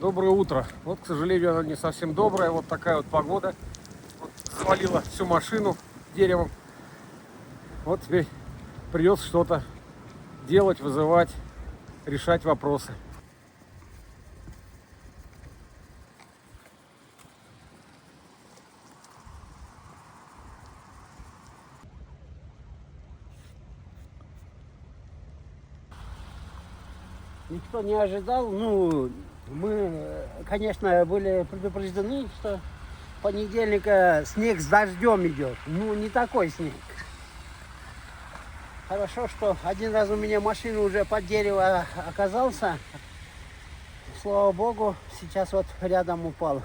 Доброе утро. Вот, к сожалению, она не совсем добрая. Вот такая вот погода. Вот, свалила всю машину деревом. Вот теперь придется что-то делать, вызывать, решать вопросы. Никто не ожидал. Ну, мы, конечно, были предупреждены, что понедельника снег с дождем идет. Ну, не такой снег. Хорошо, что один раз у меня машина уже под дерево оказался. Слава богу, сейчас вот рядом упал.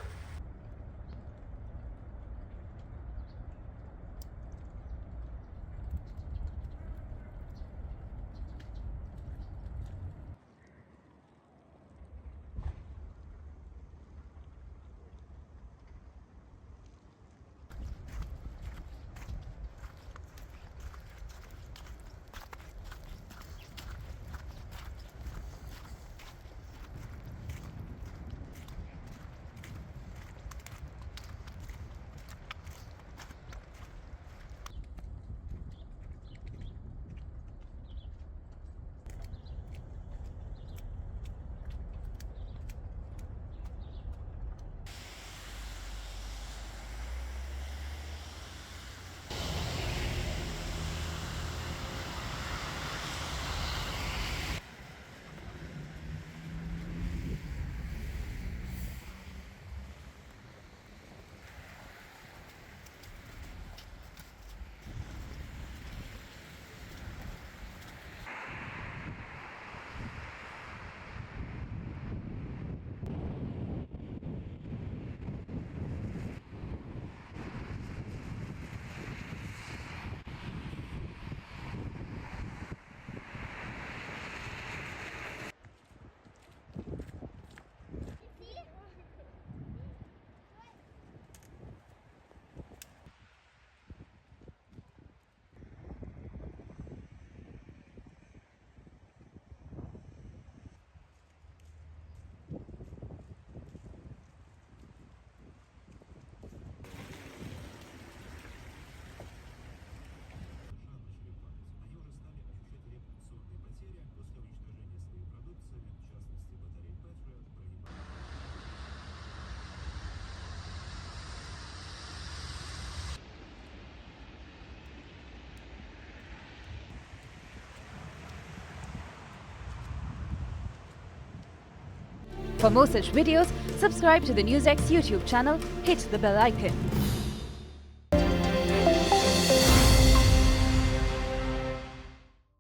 For more such videos, subscribe to the NewsX YouTube channel, hit the bell icon.